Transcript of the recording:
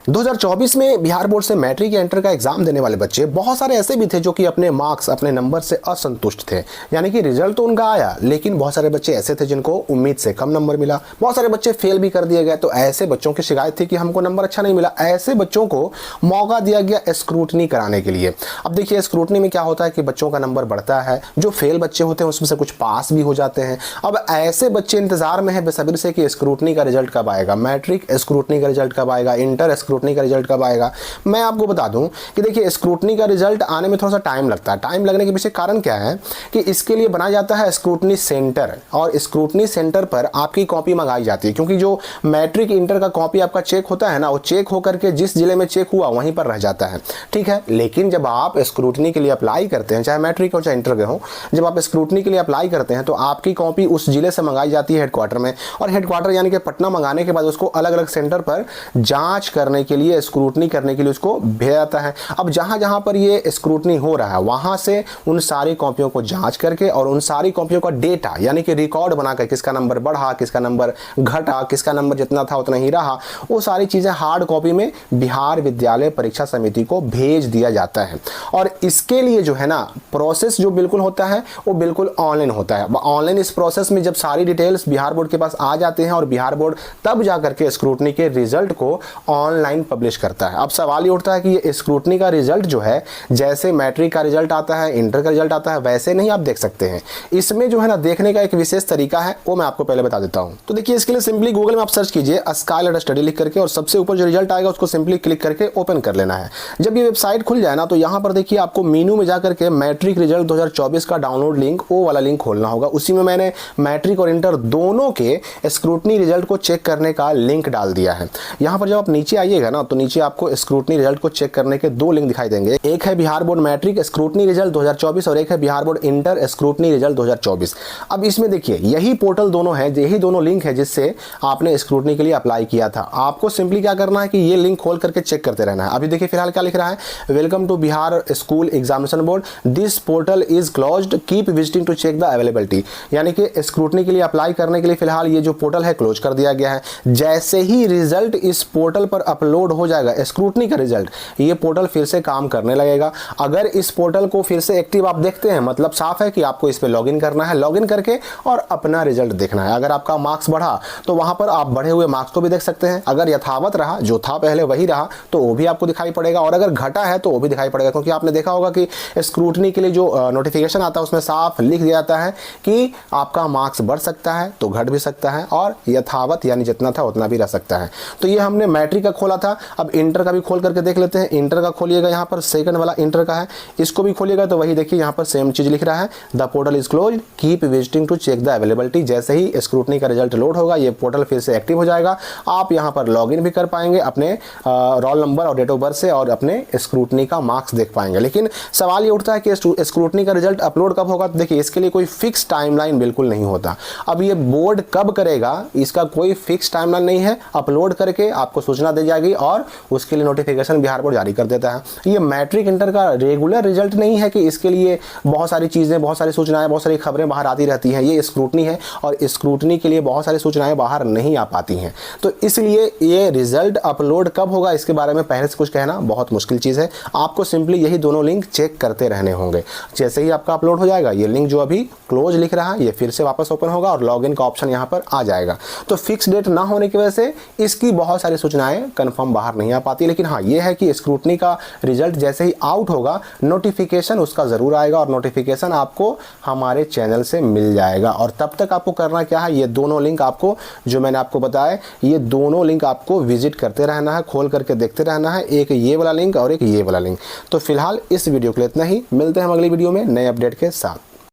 2024 में बिहार बोर्ड से मैट्रिक या इंटर का एग्जाम देने वाले बच्चे बहुत सारे ऐसे भी थे जो कि अपने मार्क्स अपने नंबर से असंतुष्ट थे। यानी कि रिजल्ट तो उनका आया, लेकिन बहुत सारे बच्चे ऐसे थे जिनको उम्मीद से कम नंबर मिला, बहुत सारे बच्चे फेल भी कर दिए गए। तो ऐसे बच्चों की शिकायत थी कि हमको नंबर अच्छा नहीं मिला। ऐसे बच्चों को मौका दिया गया स्क्रूटनी कराने के लिए। अब देखिए स्क्रूटनी में क्या होता है कि बच्चों का नंबर बढ़ता है, जो फेल बच्चे होते हैं उसमें से कुछ पास भी हो जाते हैं। अब ऐसे बच्चे इंतजार में है बेसब्री से कि स्क्रूटनी का रिजल्ट कब आएगा, मैट्रिक स्क्रूटनी का रिजल्ट कब आएगा, इंटर स्क्रूटनी का रिजल्ट कब आएगा। मैं आपको बता दूं कि देखिए स्क्रूटनी का रिजल्ट आने में थोड़ा सा टाइम लगता है। टाइम लगने के पीछे कारण क्या है कि इसके लिए बनाया जाता है स्क्रूटनी सेंटर, और स्क्रूटनी सेंटर पर आपकी कॉपी मंगाई जाती है, क्योंकि जो मैट्रिक इंटर का कॉपी आपका चेक होता है ना, वो चेक होकर के जिस जिले में चेक हुआ वहीं पर रह जाता है, ठीक है। लेकिन जब आप स्क्रूटनी के लिए अप्लाई करते हैं, चाहे मैट्रिक हो चाहे इंटर के हो, जब आप स्क्रूटनी के लिए अप्लाई करते हैं तो आपकी कॉपी उस जिले से मंगाई जाती है हेडक्वार्टर में, और हेडक्वार्टर यानी कि पटना मंगाने के बाद उसको अलग अलग सेंटर पर जांच करने के लिए, स्क्रूटनी करने के लिए उसको भेजा जाता है। अब जहां जहां पर ये स्क्रूटनी हो रहा है वहां से उन सारी कॉपियों को जांच करके और उन सारी कॉपियों का डेटा यानी कि रिकॉर्ड बनाकर किसका नंबर बढ़ा, किसका नंबर घटा, किसका नंबर जितना था उतना ही रहा, वो सारी चीजें हार्ड कॉपी में बिहार विद्यालय परीक्षा समिति को भेज दिया जाता है। और इसके लिए जो है ना प्रोसेस जो बिल्कुल होता है वो बिल्कुल ऑनलाइन होता है। ऑनलाइन इस प्रोसेस में जब सारी डिटेल्स बिहार बोर्ड के पास आ जाते हैं और बिहार बोर्ड तब जाकर के स्क्रूटनी के रिजल्ट को ऑनलाइन पब्लिश करता है। अब सवाल ये उठता है कि ये स्क्रूटनी का रिजल्ट जो है जैसे मैट्रिक का रिजल्ट आता है, इंटर का रिजल्ट आता है, वैसे नहीं आप देख सकते हैं। इसमें जो है ना देखने का एक विशेष तरीका है, वो मैं आपको पहले बता देता हूं। तो देखिए इसके लिए सिंपली गूगल में आप सर्च कीजिए स्काईलाइट स्टडी लिख करके, और सबसे ऊपर जो रिजल्ट आएगा उसको सिंपली क्लिक करके ओपन कर लेना है। जब ये वेबसाइट खुल जाए ना तो यहां पर देखिए आपको मेनू में जाकर के मैट्रिक रिजल्ट 2024 का डाउनलोड लिंक, वो वाला लिंक खोलना होगा। उसी में मैंने मैट्रिक और इंटर दोनों के स्क्रूटनी रिजल्ट को चेक करने का लिंक डाल दिया है। यहां पर जब आप नीचे आइएगा ना तो नीचे आपको स्क्रूटनी रिजल्ट को चेक करने के दो लिंक दिखाई देंगे। एक है Bihar board matric scrutiny result 2024 और एक है Bihar board inter scrutiny result 2024। अब इसमें देखिए यही पोर्टल दोनों है, यही दोनों लिंक है जिससे आपने स्क्रूटनी के लिए अप्लाई किया था। आपको सिंपली क्या करना है कि ये लिंक खोल करके चेक करते रहना है। अभी देखिए फिलहाल क्या लिख रहा है, welcome to Bihar school examination board, this portal is closed, keep visiting to check the availability. यानी कि स्क्रूटनी के लिए अप्लाई करने के लिए फिलहाल ये जो पोर्टल है क्लोज कर दिया गया है। जैसे ही रिजल्ट इस पोर्टल पर अपलोड हो जाएगा स्क्रूटनी का रिजल्ट, ये पोर्टल फिर से काम करने लगेगा। अगर इस पोर्टल को फिर से एक्टिव आप देखते हैं मतलब साफ है कि आपको इस पे लॉगिन करना है, लॉगिन करके और अपना रिजल्ट देखना है। अगर आपका मार्क्स बढ़ा तो वहां पर आप बढ़े हुए मार्क्स को भी देख सकते हैं। अगर यथावत रहा, जो था पहले वही रहा, तो वो भी आपको दिखाई पड़ेगा, और अगर घटा है तो वो भी दिखाई पड़ेगा। क्योंकि आपने देखा होगा कि स्क्रूटनी के लिए जो नोटिफिकेशन आता है उसमें साफ लिख दिया जाता है कि आपका मार्क्स बढ़ सकता है तो घट भी सकता है, और यथावत यानी जितना था उतना भी रह सकता है। तो ये हमने मैट्रिक का खोला था। अब इंटर का भी खोल करके देख लेते हैं। इंटर का खोलिएगा, यहाँ पर सेकंड वाला इंटर का है, इसको भी खोलिएगा तो वही देखिए यहाँ पर सेम चीज लिख रहा है, the portal is close, keep visiting to check the availability. जैसे ही स्क्रूटनी का रिजल्ट लोड होगा ये पोर्टल फिर से एक्टिव हो जाएगा। आप यहाँ पर लॉगिन भी कर पाएंगे अपने रोल नंबर और डेट ऑफ बर्थ से, और अपने स्क्रूटनी का मार्क्स देख पाएंगे। लेकिन सवाल ये उठता है कि स्क्रूटनी का रिजल्ट अपलोड कब होगा। तो देखिए इसके लिए कोई फिक्स टाइमलाइन बिल्कुल नहीं होता। अब ये बोर्ड कब करेगा इसका कोई फिक्स टाइमलाइन नहीं है। अपलोड करके आपको सूचना दी जाएगी और उसके लिए नोटिफिकेशन बिहार बोर्ड जारी कर देता है। ये मैट्रिक इंटर का रेगुलर रिजल्ट नहीं है कि इसके लिए बहुत सारी चीजें, बहुत सारी सूचनाएं, बहुत सारी खबरें बाहर आती रहती हैं। ये स्क्रूटनी है और स्क्रूटनी के लिए बहुत सारी सूचनाएं बाहर नहीं आ पाती हैं। तो इसलिए ये रिजल्ट अपलोड कब होगा इसके बारे में पहले से कुछ कहना बहुत मुश्किल चीज है। आपको सिंपली यही दोनों लिंक चेक करते रहने होंगे। जैसे ही आपका अपलोड हो जाएगा ये लिंक जो अभी क्लोज लिख रहा है ये फिर से वापस ओपन होगा और लॉगिन का ऑप्शन यहाँ पर आ जाएगा। तो फिक्स डेट ना होने की वजह से इसकी बहुत सारी सूचनाएं कंफर्म बाहर नहीं आ पाती। लेकिन हाँ ये है कि स्क्रूटनी का रिजल्ट जैसे ही आउट होगा नोटिफिकेशन उसका जरूर आएगा, और नोटिफिकेशन आपको हमारे चैनल से मिल जाएगा। और तब तक आपको करना क्या है, ये दोनों लिंक आपको जो मैंने आपको बताया ये दोनों लिंक आपको विजिट करते रहना है, खोल करके देखते रहना है, एक ये वाला लिंक और एक ये वाला लिंक। तो फिलहाल इस वीडियो के लिए इतना ही, मिलते हैं हम अगली वीडियो में नए अपडेट के साथ।